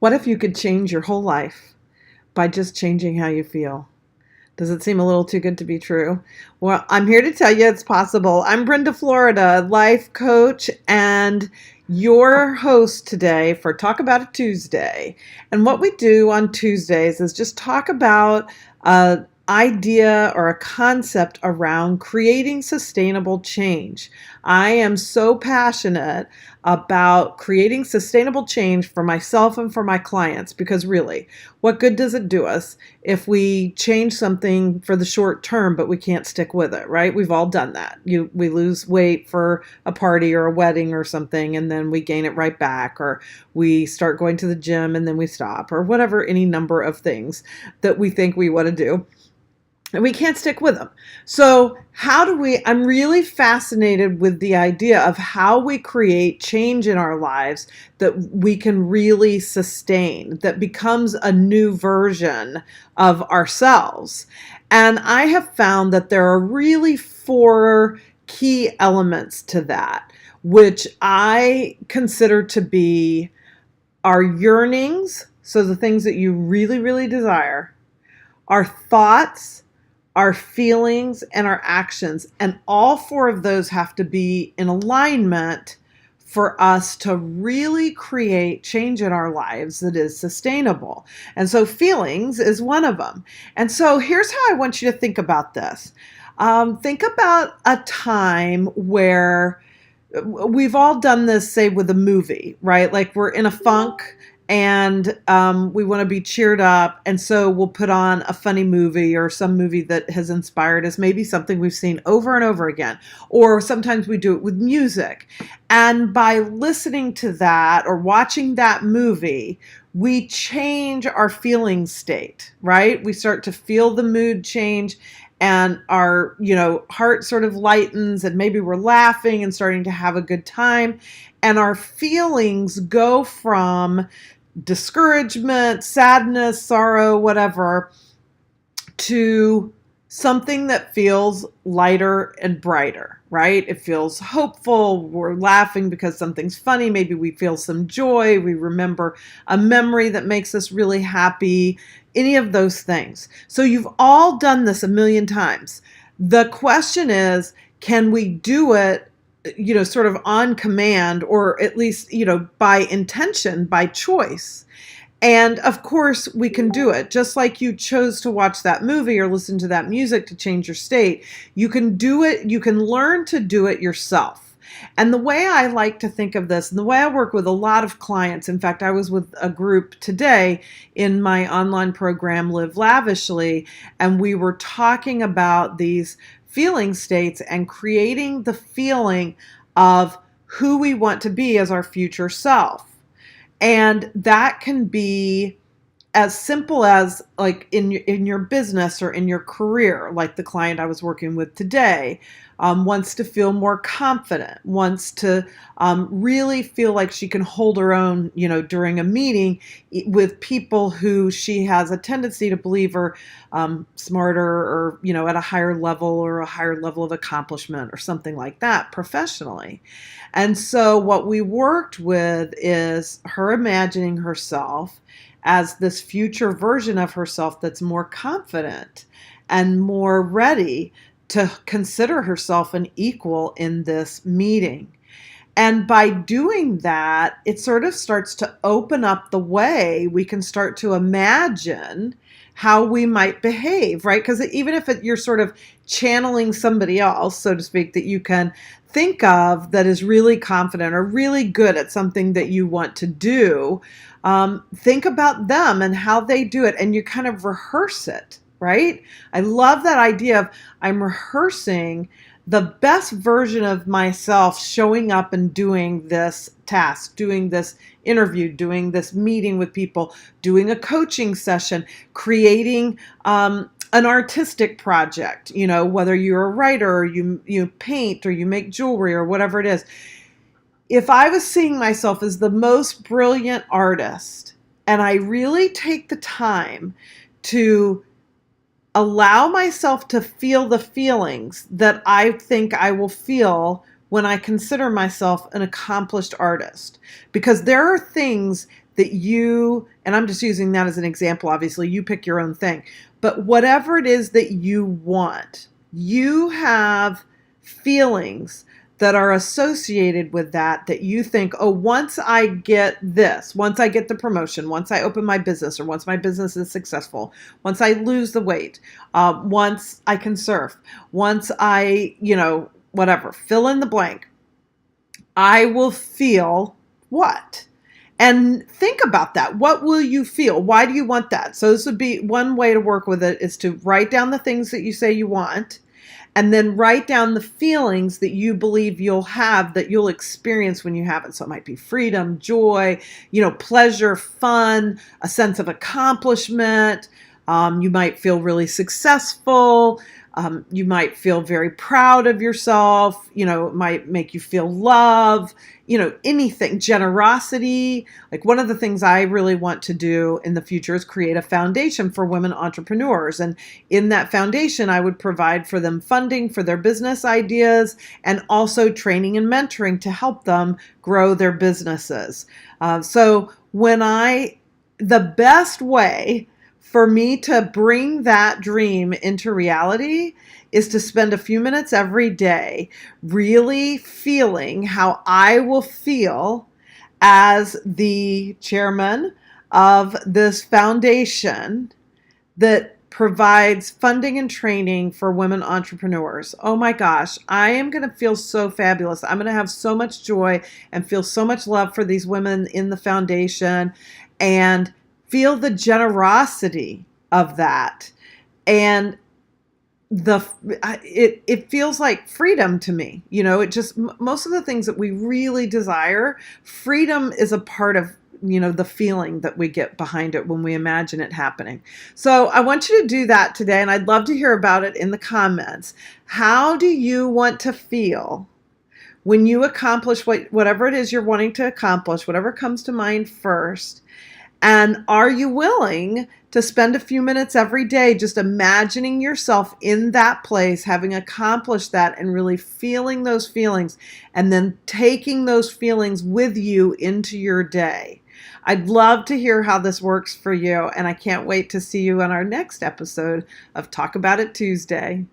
What if you could change your whole life by just changing how you feel? Does it seem a little too good to be true? Well, I'm here to tell you it's possible. I'm Brenda Florida, life coach and your host today for Talk About It Tuesday. And what we do on Tuesdays is just talk about an idea or a concept around creating sustainable change. I am so passionate about creating sustainable change for myself and for my clients because really, what good does it do us if we change something for the short term but we can't stick with it, right? We've all done that. We lose weight for a party or a wedding or something and then we gain it right back, or we start going to the gym and then we stop, or whatever, any number of things that we think we want to do. And we can't stick with them. So I'm really fascinated with the idea of how we create change in our lives that we can really sustain, that becomes a new version of ourselves. And I have found that there are really four key elements to that, which I consider to be our yearnings, so the things that you really, really desire, our thoughts, our feelings, and our actions. And all four of those have to be in alignment for us to really create change in our lives that is sustainable. And so feelings is one of them. And so here's how I want you to think about this. Think about a time where we've all done this, say, with a movie, right? Like we're in a funk and we want to be cheered up. And so we'll put on a funny movie or some movie that has inspired us, maybe something we've seen over and over again. Or sometimes we do it with music. And by listening to that or watching that movie, we change our feeling state, right? We start to feel the mood change and our, heart sort of lightens and maybe we're laughing and starting to have a good time. And our feelings go from discouragement, sadness, sorrow, whatever, to something that feels lighter and brighter, right? It feels hopeful. We're laughing because something's funny. Maybe we feel some joy. We remember a memory that makes us really happy. Any of those things. So you've all done this a million times. The question is, can we do it sort of on command, or at least, by intention, by choice? And of course we can do it. Just like you chose to watch that movie or listen to that music to change your state, you can do it. You can learn to do it yourself. And the way I like to think of this, and the way I work with a lot of clients, in fact, I was with a group today in my online program, Live Lavishly, and we were talking about these feeling states and creating the feeling of who we want to be as our future self. And that can be as simple as like in your business or in your career, like the client I was working with today, wants to feel more confident, wants to really feel like she can hold her own, during a meeting with people who she has a tendency to believe are smarter or, at a higher level or a higher level of accomplishment or something like that professionally. And so what we worked with is her imagining herself as this future version of herself that's more confident and more ready to consider herself an equal in this meeting. And by doing that, it sort of starts to open up the way we can start to imagine how we might behave, right? Because even if you're sort of channeling somebody else, so to speak, that you can think of that is really confident or really good at something that you want to do, think about them and how they do it, and you kind of rehearse it, right? I love that idea of I'm rehearsing the best version of myself showing up and doing this task, doing this interview, doing this meeting with people, doing a coaching session, creating an artistic project, whether you're a writer or you paint or you make jewelry or whatever it is. If I was seeing myself as the most brilliant artist and I really take the time to allow myself to feel the feelings that I think I will feel when I consider myself an accomplished artist, because there are things that you, and I'm just using that as an example, obviously, you pick your own thing, but whatever it is that you want, you have feelings that are associated with that you think, oh, once I get this, once I get the promotion, once I open my business, or once my business is successful, once I lose the weight, once I can surf, once I, whatever, fill in the blank, I will feel what? And think about that. What will you feel? Why do you want that? So this would be one way to work with it, is to write down the things that you say you want, and then write down the feelings that you believe you'll have, that you'll experience when you have it. So it might be freedom, joy, pleasure, fun, a sense of accomplishment. You might feel really successful. You might feel very proud of yourself. It might make you feel love, anything, generosity. Like, one of the things I really want to do in the future is create a foundation for women entrepreneurs. And in that foundation, I would provide for them funding for their business ideas, and also training and mentoring to help them grow their businesses. So the best way for me to bring that dream into reality is to spend a few minutes every day really feeling how I will feel as the chairman of this foundation that provides funding and training for women entrepreneurs. Oh my gosh, I am going to feel so fabulous. I'm going to have so much joy and feel so much love for these women in the foundation, and feel the generosity of that. And it feels like freedom to me. It just, most of the things that we really desire, freedom is a part of, the feeling that we get behind it when we imagine it happening. So I want you to do that today, and I'd love to hear about it in the comments. How do you want to feel when you accomplish whatever it is you're wanting to accomplish, whatever comes to mind first? And are you willing to spend a few minutes every day just imagining yourself in that place, having accomplished that, and really feeling those feelings, and then taking those feelings with you into your day? I'd love to hear how this works for you, and I can't wait to see you on our next episode of Talk About It Tuesday.